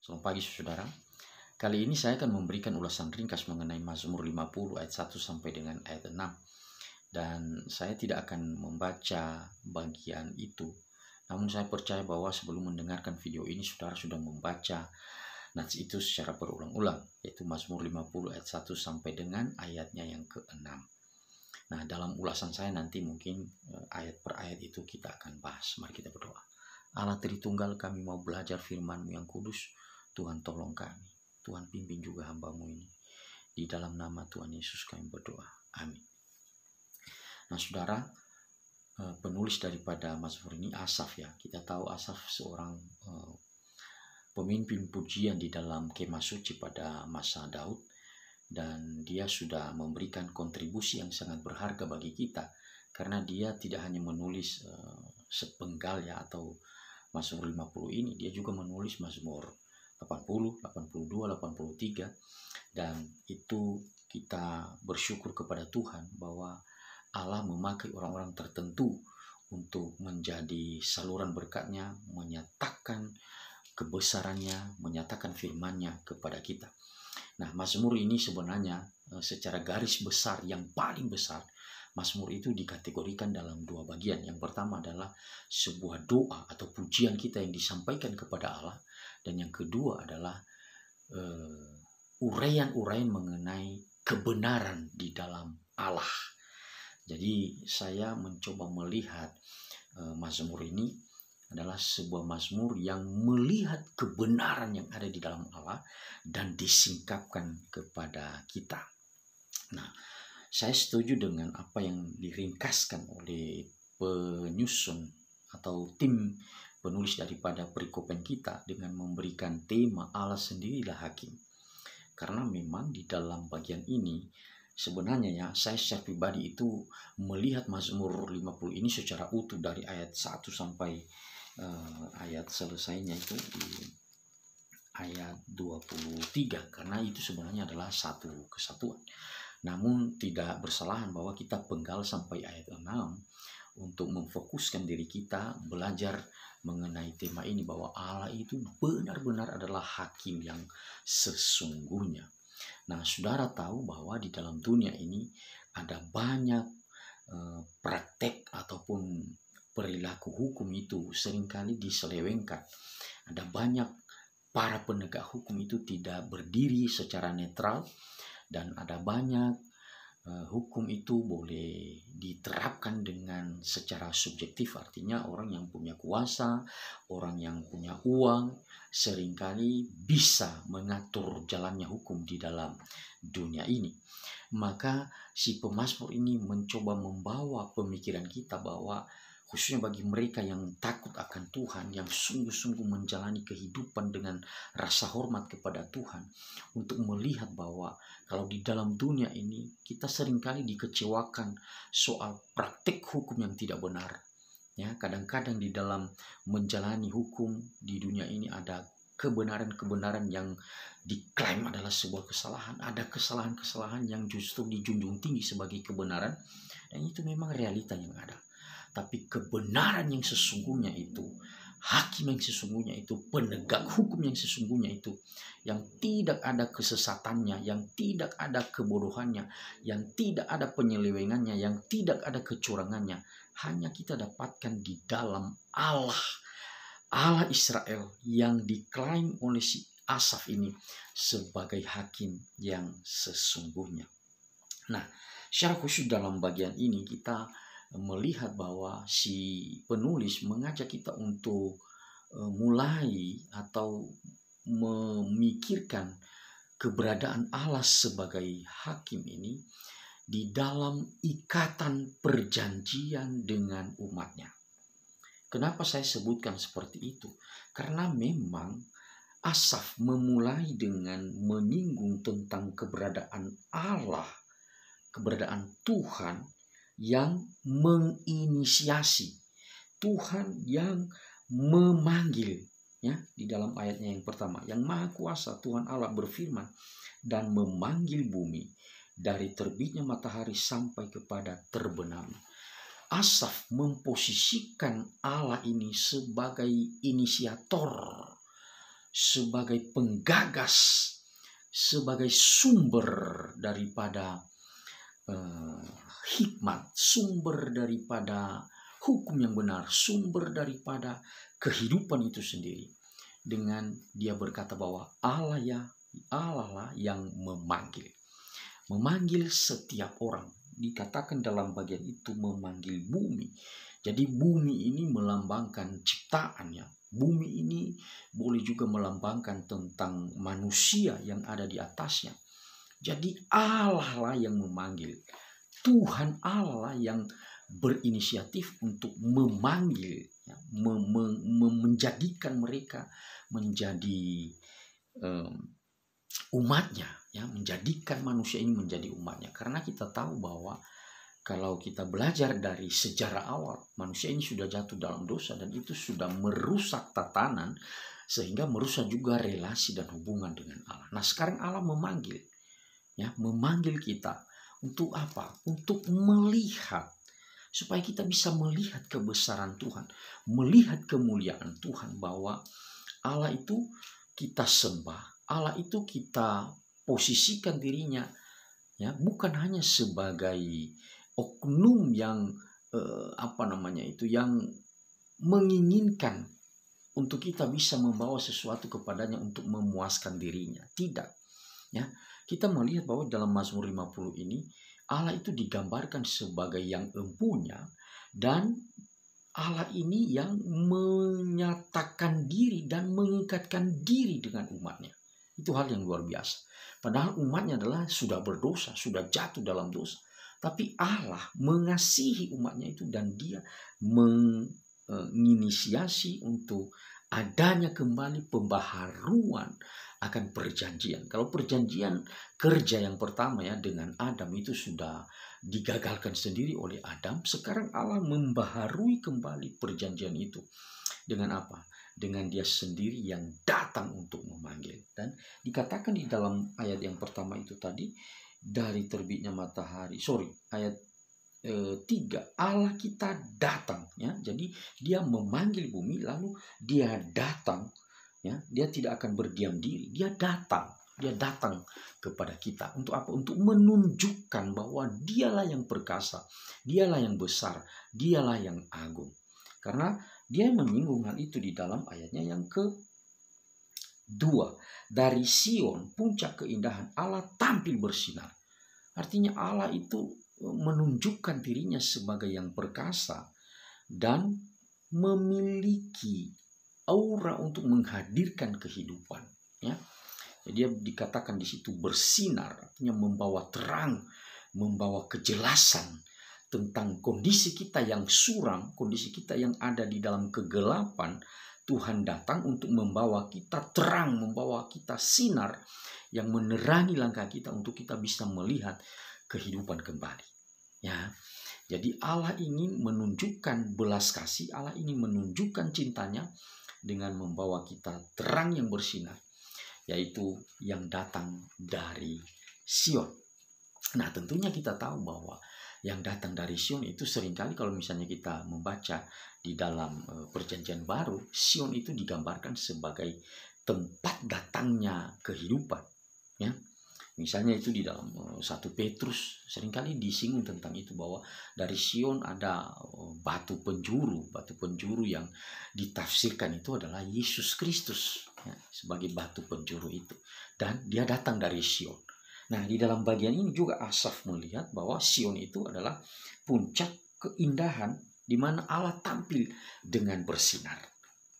Selamat pagi saudara. Kali ini saya akan memberikan ulasan ringkas mengenai Mazmur 50 ayat 1 sampai dengan ayat 6. Dan saya tidak akan membaca bagian itu. Namun saya percaya bahwa sebelum mendengarkan video ini saudara sudah membaca nats itu secara berulang-ulang, yaitu Mazmur 50 ayat 1 sampai dengan ayatnya yang ke-6. Nah, dalam ulasan saya nanti mungkin ayat per ayat itu kita akan bahas. Mari kita berdoa. Allah Tritunggal, kami mau belajar firman-Mu yang kudus. Tuhan tolong kami. Tuhan pimpin juga hamba-Mu ini. Di dalam nama Tuhan Yesus kami berdoa. Amin. Nah saudara, penulis daripada Mazmur ini Asaf ya. Kita tahu Asaf seorang pemimpin pujian di dalam kemah suci pada masa Daud. Dan dia sudah memberikan kontribusi yang sangat berharga bagi kita. Karena dia tidak hanya menulis sepenggal ya atau Mazmur 50 ini. Dia juga menulis Mazmur 80, 82, 83, dan itu kita bersyukur kepada Tuhan bahwa Allah memakai orang-orang tertentu untuk menjadi saluran berkat-Nya, menyatakan kebesarannya, menyatakan firman-Nya kepada kita. Nah, Mazmur ini sebenarnya secara garis besar yang paling besar, Mazmur itu dikategorikan dalam dua bagian. Yang pertama adalah sebuah doa atau pujian kita yang disampaikan kepada Allah. Dan yang kedua adalah uraian-uraian mengenai kebenaran di dalam Allah. Jadi saya mencoba melihat Mazmur ini adalah sebuah Mazmur yang melihat kebenaran yang ada di dalam Allah dan disingkapkan kepada kita. Nah, saya setuju dengan apa yang diringkaskan oleh penyusun atau tim penulis daripada perikopen kita dengan memberikan tema Allah sendirilah hakim. Karena memang di dalam bagian ini sebenarnya ya saya secara pribadi itu melihat Mazmur 50 ini secara utuh dari ayat 1 sampai ayat selesainya itu di ayat 23, karena itu sebenarnya adalah satu kesatuan. Namun tidak bersalahan bahwa kita penggal sampai ayat 6 untuk memfokuskan diri kita belajar mengenai tema ini bahwa Allah itu benar-benar adalah hakim yang sesungguhnya. Nah, saudara tahu bahwa di dalam dunia ini ada banyak praktek ataupun perilaku hukum itu seringkali diselewengkan. Ada banyak para penegak hukum itu tidak berdiri secara netral, dan ada banyak hukum itu boleh diterapkan dengan secara subjektif. Artinya orang yang punya kuasa, orang yang punya uang seringkali bisa mengatur jalannya hukum di dalam dunia ini. Maka si pemazmur ini mencoba membawa pemikiran kita bahwa khususnya bagi mereka yang takut akan Tuhan, yang sungguh-sungguh menjalani kehidupan dengan rasa hormat kepada Tuhan, untuk melihat bahwa kalau di dalam dunia ini kita seringkali dikecewakan soal praktik hukum yang tidak benar. Ya, kadang-kadang di dalam menjalani hukum di dunia ini ada kebenaran-kebenaran yang diklaim adalah sebuah kesalahan. Ada kesalahan-kesalahan yang justru dijunjung tinggi sebagai kebenaran, dan itu memang realita yang ada. Tapi kebenaran yang sesungguhnya itu, hakim yang sesungguhnya itu, penegak hukum yang sesungguhnya itu, yang tidak ada kesesatannya, yang tidak ada kebodohannya, yang tidak ada penyelewengannya, yang tidak ada kecurangannya, hanya kita dapatkan di dalam Allah Israel yang diklaim oleh si Asaf ini sebagai hakim yang sesungguhnya. Nah, secara khusus dalam bagian ini kita melihat bahwa si penulis mengajak kita untuk mulai atau memikirkan keberadaan Allah sebagai hakim ini di dalam ikatan perjanjian dengan umatnya. Kenapa saya sebutkan seperti itu? Karena memang Asaf memulai dengan menyinggung tentang keberadaan Allah, keberadaan Tuhan yang menginisiasi, Tuhan yang memanggil, ya, di dalam ayatnya yang pertama, yang Maha Kuasa Tuhan Allah berfirman dan memanggil bumi dari terbitnya matahari sampai kepada terbenamnya. Asaf memposisikan Allah ini sebagai inisiator sebagai penggagas, sebagai sumber daripada hikmat, sumber daripada hukum yang benar, sumber daripada kehidupan itu sendiri. Dengan dia berkata bahwa Allah lah yang memanggil setiap orang. Dikatakan dalam bagian itu memanggil bumi. Jadi bumi ini melambangkan ciptaannya. Bumi ini boleh juga melambangkan tentang manusia yang ada di atasnya. Jadi Allah lah yang memanggil. Tuhan Allah yang berinisiatif untuk memanggil, ya, menjadikan mereka menjadi umatnya, ya, menjadikan manusia ini menjadi umatnya. Karena kita tahu bahwa kalau kita belajar dari sejarah awal, manusia ini sudah jatuh dalam dosa dan itu sudah merusak tatanan sehingga merusak juga relasi dan hubungan dengan Allah. Nah, sekarang Allah memanggil kita untuk apa? Untuk melihat, supaya kita bisa melihat kebesaran Tuhan, melihat kemuliaan Tuhan, bahwa Allah itu kita sembah, Allah itu kita posisikan dirinya, ya, bukan hanya sebagai oknum yang yang menginginkan untuk kita bisa membawa sesuatu kepadanya untuk memuaskan dirinya. Tidak, ya. Kita melihat bahwa dalam Mazmur 50 ini Allah itu digambarkan sebagai yang empunya, dan Allah ini yang menyatakan diri dan mengikatkan diri dengan umatnya. Itu hal yang luar biasa. Padahal umatnya adalah sudah berdosa, sudah jatuh dalam dosa. Tapi Allah mengasihi umatnya itu dan dia menginisiasi untuk adanya kembali pembaharuan akan perjanjian. Kalau perjanjian kerja yang pertama, ya, dengan Adam itu sudah digagalkan sendiri oleh Adam, sekarang Allah membaharui kembali perjanjian itu. Dengan apa? Dengan dia sendiri yang datang untuk memanggil. Dan dikatakan di dalam ayat yang pertama itu tadi, dari terbitnya matahari, ayat 3, Allah kita datang, ya. Jadi dia memanggil bumi, lalu dia datang, ya. Dia tidak akan berdiam diri, dia datang kepada kita. Untuk apa? Untuk menunjukkan bahwa dialah yang perkasa, dialah yang besar, dialah yang agung. Karena dia menyinggung hal itu di dalam ayatnya yang ke-2. Dari Sion, puncak keindahan, Allah tampil bersinar. Artinya Allah itu menunjukkan dirinya sebagai yang perkasa dan memiliki aura untuk menghadirkan kehidupan, ya. Jadi dia dikatakan di situ bersinar, artinya membawa terang, membawa kejelasan tentang kondisi kita yang suram, kondisi kita yang ada di dalam kegelapan. Tuhan datang untuk membawa kita terang, membawa kita sinar yang menerangi langkah kita untuk kita bisa melihat kehidupan kembali, ya. Jadi Allah ingin menunjukkan belas kasih, Allah ingin menunjukkan cintanya dengan membawa kita terang yang bersinar, yaitu yang datang dari Sion. Nah, tentunya kita tahu bahwa yang datang dari Sion itu seringkali kalau misalnya kita membaca di dalam perjanjian baru, Sion itu digambarkan sebagai tempat datangnya kehidupan, ya. Misalnya itu di dalam 1 Petrus seringkali disinggung tentang itu, bahwa dari Sion ada batu penjuru yang ditafsirkan itu adalah Yesus Kristus, ya, sebagai batu penjuru itu, dan dia datang dari Sion. Nah, di dalam bagian ini juga Asaf melihat bahwa Sion itu adalah puncak keindahan di mana Allah tampil dengan bersinar,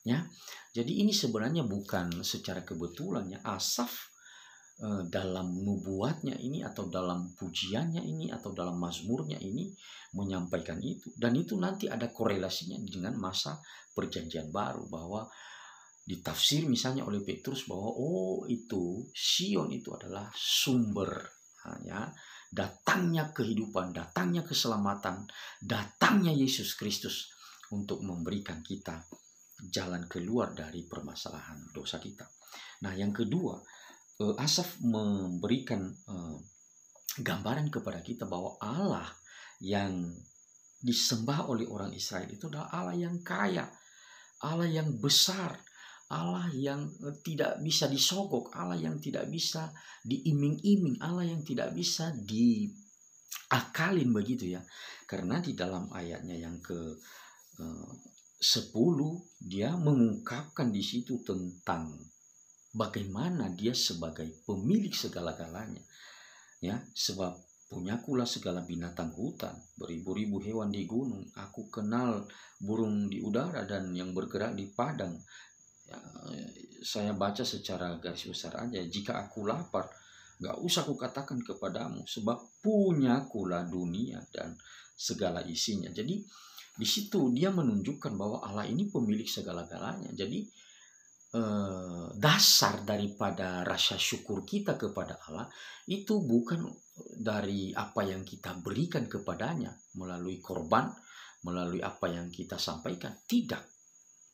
ya. Jadi ini sebenarnya bukan secara kebetulan, ya. Asaf dalam nubuatnya ini atau dalam pujiannya ini atau dalam mazmurnya ini menyampaikan itu, dan itu nanti ada korelasinya dengan masa perjanjian baru, bahwa ditafsir misalnya oleh Petrus bahwa itu Sion itu adalah sumber, ya, datangnya kehidupan, datangnya keselamatan, datangnya Yesus Kristus untuk memberikan kita jalan keluar dari permasalahan dosa kita. Nah, yang kedua, Asaf memberikan gambaran kepada kita bahwa Allah yang disembah oleh orang Israel itu adalah Allah yang kaya, Allah yang besar, Allah yang tidak bisa disogok, Allah yang tidak bisa diiming-iming, Allah yang tidak bisa diakalin begitu ya. Karena di dalam ayatnya yang ke 10 dia mengungkapkan di situ tentang bagaimana dia sebagai pemilik segala-galanya. Ya, sebab punyakulah segala binatang hutan, beribu-ribu hewan di gunung, aku kenal burung di udara dan yang bergerak di padang. Ya, saya baca secara garis besar aja, jika aku lapar, gak usah aku katakan kepadamu, sebab punyakulah dunia dan segala isinya. Jadi di situ dia menunjukkan bahwa Allah ini pemilik segala-galanya. Jadi dasar daripada rasa syukur kita kepada Allah itu bukan dari apa yang kita berikan kepadanya melalui korban, melalui apa yang kita sampaikan, tidak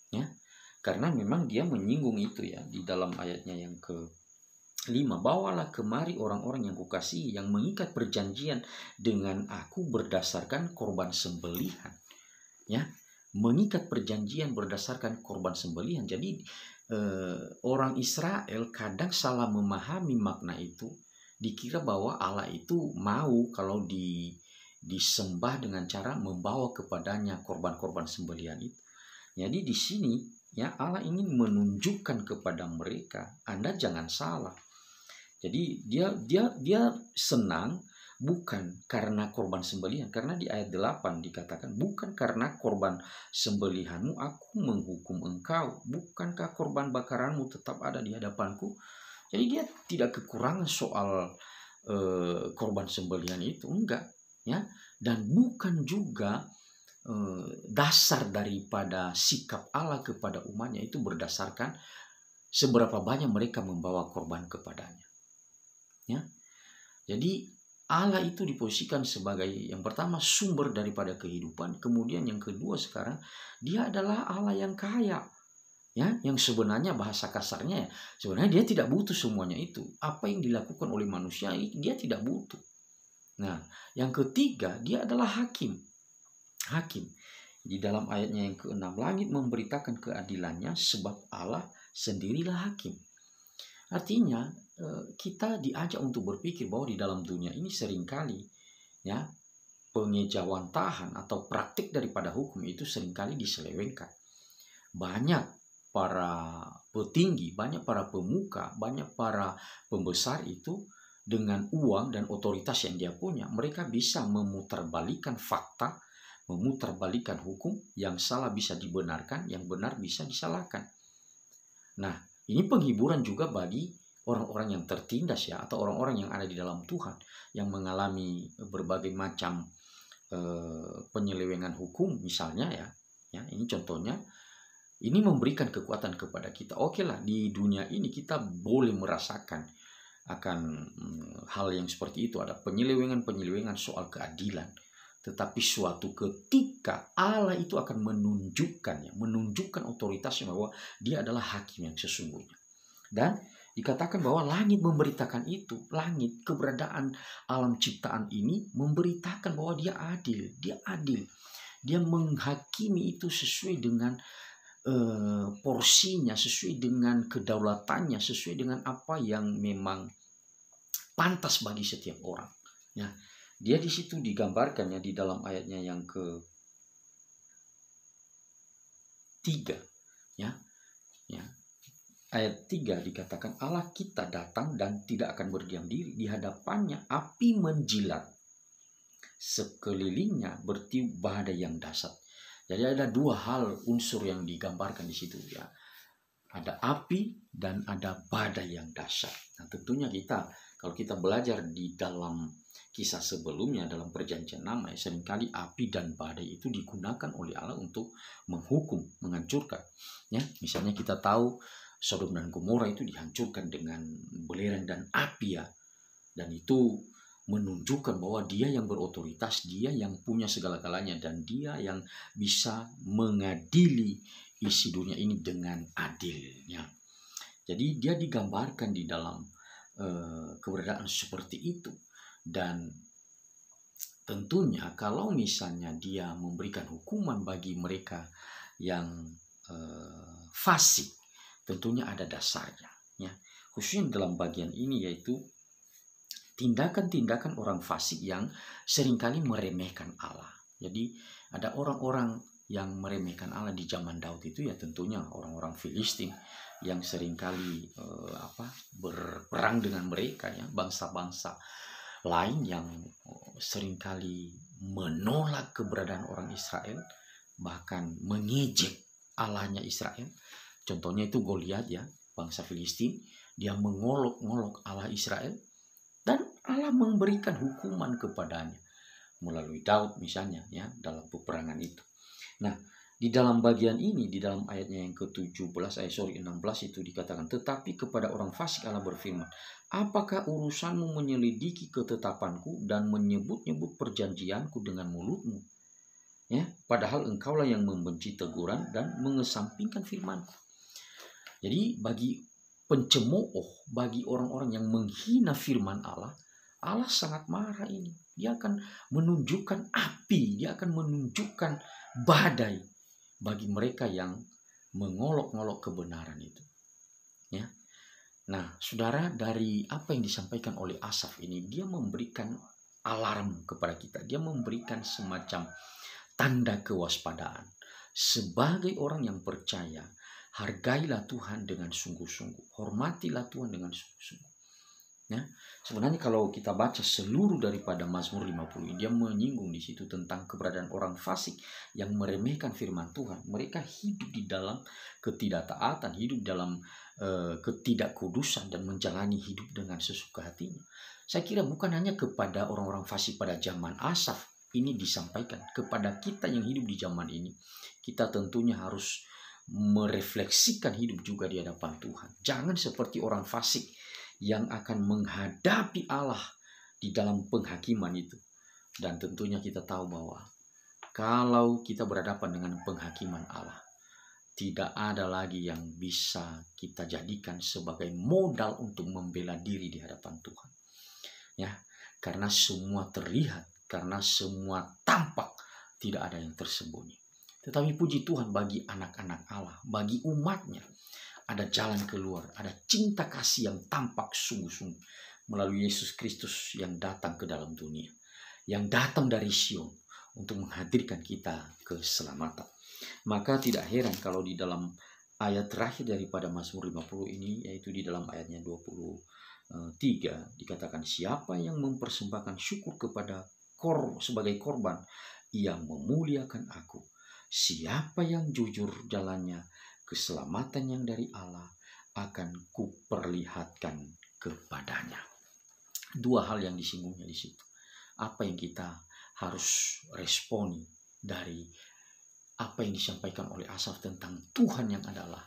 ya. Karena memang dia menyinggung itu ya di dalam ayatnya yang ke-5, bawalah kemari orang-orang yang kukasihi yang mengikat perjanjian dengan aku berdasarkan korban sembelihan ya, mengikat perjanjian berdasarkan korban sembelihan. Jadi orang Israel kadang salah memahami makna itu, dikira bahwa Allah itu mau kalau disembah dengan cara membawa kepadanya korban-korban sembelihan itu. Jadi di sini ya Allah ingin menunjukkan kepada mereka, Anda jangan salah. Jadi dia senang bukan karena korban sembelihan, karena di ayat 8 dikatakan bukan karena korban sembelihanmu aku menghukum engkau, bukankah korban bakaranmu tetap ada di hadapanku. Jadi dia tidak kekurangan soal korban sembelihan itu, enggak ya. Dan bukan juga dasar daripada sikap Allah kepada umatnya itu berdasarkan seberapa banyak mereka membawa korban kepadanya ya. Jadi Allah itu diposisikan sebagai yang pertama sumber daripada kehidupan, kemudian yang kedua sekarang dia adalah Allah yang kaya ya, yang sebenarnya bahasa kasarnya ya, sebenarnya dia tidak butuh semuanya itu. Apa yang dilakukan oleh manusia dia tidak butuh. Nah, yang ketiga dia adalah hakim. Di dalam ayatnya yang ke-6, langit memberitakan keadilannya sebab Allah sendirilah hakim. Artinya kita diajak untuk berpikir bahwa di dalam dunia ini seringkali ya pengejawantahan atau praktik daripada hukum itu seringkali diselewengkan. Banyak para petinggi, banyak para pemuka, banyak para pembesar itu dengan uang dan otoritas yang dia punya, mereka bisa memutarbalikkan fakta, memutarbalikkan hukum, yang salah bisa dibenarkan, yang benar bisa disalahkan. Nah, ini penghiburan juga bagi orang-orang yang tertindas ya, atau orang-orang yang ada di dalam Tuhan, yang mengalami berbagai macam penyelewengan hukum misalnya ya, ini contohnya, ini memberikan kekuatan kepada kita. Oke lah, di dunia ini kita boleh merasakan akan hal yang seperti itu, ada penyelewengan soal keadilan. Tetapi suatu ketika Allah itu akan menunjukkan otoritasnya bahwa dia adalah hakim yang sesungguhnya. Dan dikatakan bahwa langit memberitakan itu, langit keberadaan alam ciptaan ini memberitakan bahwa dia adil, dia menghakimi itu sesuai dengan porsinya, sesuai dengan kedaulatannya, sesuai dengan apa yang memang pantas bagi setiap orang. Ya, dia di situ digambarkannya di dalam ayatnya yang ke-3 ya. Ayat 3 dikatakan Allah kita datang dan tidak akan berdiam diri, di hadapannya api menjilat, sekelilingnya bertiup badai yang dahsyat. Jadi ada dua hal unsur yang digambarkan di situ ya. Ada api dan ada badai yang dahsyat. Nah, tentunya kalau kita belajar di dalam kisah sebelumnya dalam perjanjian lama, seringkali api dan badai itu digunakan oleh Allah untuk menghukum, menghancurkan. Ya, misalnya kita tahu Sodom dan Gomora itu dihancurkan dengan belerang dan api ya. Dan itu menunjukkan bahwa dia yang berotoritas, dia yang punya segala-galanya, dan dia yang bisa mengadili isi dunia ini dengan adilnya. Jadi dia digambarkan di dalam keberadaan seperti itu. Dan tentunya kalau misalnya dia memberikan hukuman bagi mereka yang fasik, tentunya ada dasarnya. Ya. Khususnya dalam bagian ini yaitu tindakan-tindakan orang fasik yang seringkali meremehkan Allah. Jadi ada orang-orang yang meremehkan Allah di zaman Daud itu ya tentunya orang-orang Filistin yang seringkali berperang dengan mereka, ya, bangsa-bangsa lain yang seringkali menolak keberadaan orang Israel, bahkan mengejek Allahnya Israel. Contohnya itu Goliat, ya, bangsa Filistin, dia mengolok-ngolok Allah Israel dan Allah memberikan hukuman kepadanya melalui Daud misalnya, ya, dalam peperangan itu. Nah, di dalam bagian ini, di dalam ayatnya yang ke-16 itu dikatakan, tetapi kepada orang fasik Allah berfirman, apakah urusanmu menyelidiki ketetapanku dan menyebut-nyebut perjanjianku dengan mulutmu? Ya, padahal engkaulah yang membenci teguran dan mengesampingkan firmanku. Jadi bagi pencemooh, bagi orang-orang yang menghina firman Allah, Allah sangat marah ini. Dia akan menunjukkan api, dia akan menunjukkan badai bagi mereka yang mengolok-ngolok kebenaran itu. Ya. Nah, saudara, dari apa yang disampaikan oleh Asaf ini, dia memberikan alarm kepada kita. Dia memberikan semacam tanda kewaspadaan. Sebagai orang yang percaya, hargailah Tuhan dengan sungguh-sungguh. Hormatilah Tuhan dengan sungguh-sungguh. Ya, sebenarnya kalau kita baca seluruh daripada Mazmur 50 dia menyinggung di situ tentang keberadaan orang fasik yang meremehkan firman Tuhan. Mereka hidup di dalam ketidaktaatan, hidup dalam ketidakkudusan dan menjalani hidup dengan sesuka hatinya. Saya kira bukan hanya kepada orang-orang fasik pada zaman Asaf ini disampaikan, kepada kita yang hidup di zaman ini. Kita tentunya harus merefleksikan hidup juga di hadapan Tuhan. Jangan seperti orang fasik yang akan menghadapi Allah di dalam penghakiman itu. Dan tentunya kita tahu bahwa kalau kita berhadapan dengan penghakiman Allah, tidak ada lagi yang bisa kita jadikan sebagai modal untuk membela diri di hadapan Tuhan. Ya, karena semua terlihat, karena semua tampak, tidak ada yang tersembunyi. Tetapi puji Tuhan bagi anak-anak Allah, bagi umatnya, ada jalan keluar, ada cinta kasih yang tampak sungguh-sungguh melalui Yesus Kristus yang datang ke dalam dunia, yang datang dari Sion untuk menghadirkan kita keselamatan. Maka tidak heran kalau di dalam ayat terakhir daripada Mazmur 50 ini, yaitu di dalam ayatnya 23, dikatakan, siapa yang mempersembahkan syukur kepada sebagai korban, ia memuliakan aku. Siapa yang jujur jalannya, keselamatan yang dari Allah akan kuperlihatkan kepadanya. Dua hal yang disinggungnya di situ. Apa yang kita harus responi dari apa yang disampaikan oleh Asaf tentang Tuhan yang adalah,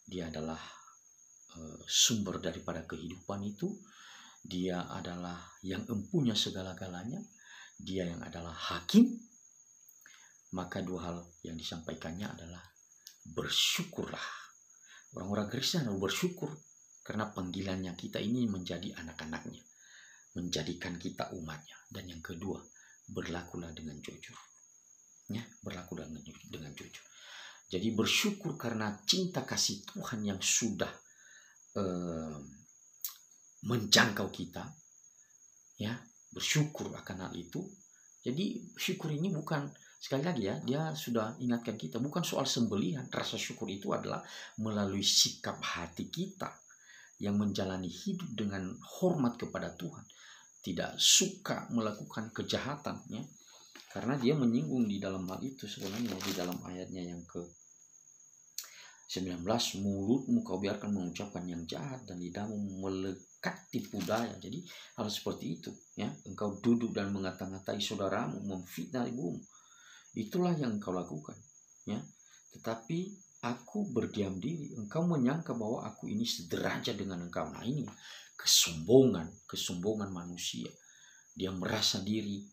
dia adalah sumber daripada kehidupan itu. Dia adalah yang empunya segala-galanya. Dia yang adalah hakim. Maka dua hal yang disampaikannya adalah bersyukurlah. Orang-orang Kristen harus bersyukur karena panggilannya kita ini menjadi anak-anaknya, menjadikan kita umatnya. Dan yang kedua, berlakulah dengan jujur. Ya, berlakulah dengan jujur. Jadi bersyukur karena cinta kasih Tuhan yang sudah menjangkau kita. Ya, bersyukur akan hal itu. Jadi syukur ini bukan, sekali lagi ya, dia sudah ingatkan kita, bukan soal sembelihan. Rasa syukur itu adalah melalui sikap hati kita yang menjalani hidup dengan hormat kepada Tuhan. Tidak suka melakukan kejahatan, ya. Karena dia menyinggung di dalam hal itu sebenarnya di dalam ayatnya yang ke-19, mulutmu kau biarkan mengucapkan yang jahat dan lidahmu melekat tipu daya. Jadi hal seperti itu, ya. Engkau duduk dan mengata-ngatai saudaramu, memfitnah ibumu. Itulah yang engkau lakukan, ya. Tetapi aku berdiam diri. Engkau menyangka bahwa aku ini sederajat dengan engkau. Nah, ini kesombongan manusia. Dia merasa diri,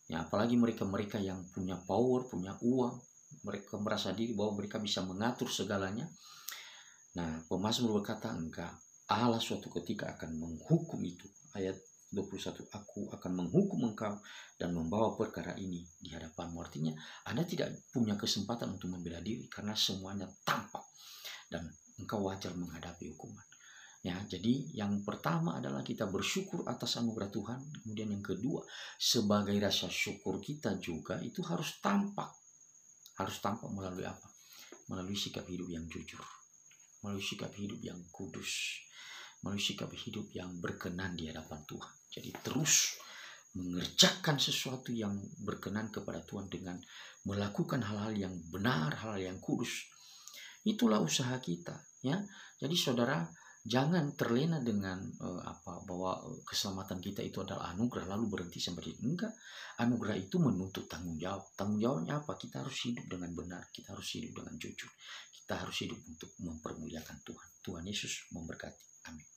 ya, apalagi mereka yang punya power, punya uang, mereka merasa diri bahwa mereka bisa mengatur segalanya. Nah, pemazmur berkata, enggak, Allah suatu ketika akan menghukum itu. Ayat 21, aku akan menghukum engkau dan membawa perkara ini di hadapanmu. Artinya Anda tidak punya kesempatan untuk membela diri karena semuanya tampak. Dan engkau wajar menghadapi hukuman. Ya, jadi yang pertama adalah kita bersyukur atas anugerah Tuhan. Kemudian yang kedua, sebagai rasa syukur kita juga itu harus tampak. Harus tampak melalui apa? Melalui sikap hidup yang jujur, melalui sikap hidup yang kudus, melalui sikap hidup yang berkenan di hadapan Tuhan. Jadi terus mengerjakan sesuatu yang berkenan kepada Tuhan dengan melakukan hal-hal yang benar, hal-hal yang kudus. Itulah usaha kita, ya. Jadi saudara, jangan terlena dengan bahwa keselamatan kita itu adalah anugerah lalu berhenti sampai di enggak. Anugerah itu menuntut tanggung jawab. Tanggung jawabnya apa? Kita harus hidup dengan benar, kita harus hidup dengan jujur, kita harus hidup untuk mempermuliakan Tuhan. Tuhan Yesus memberkati. Amin.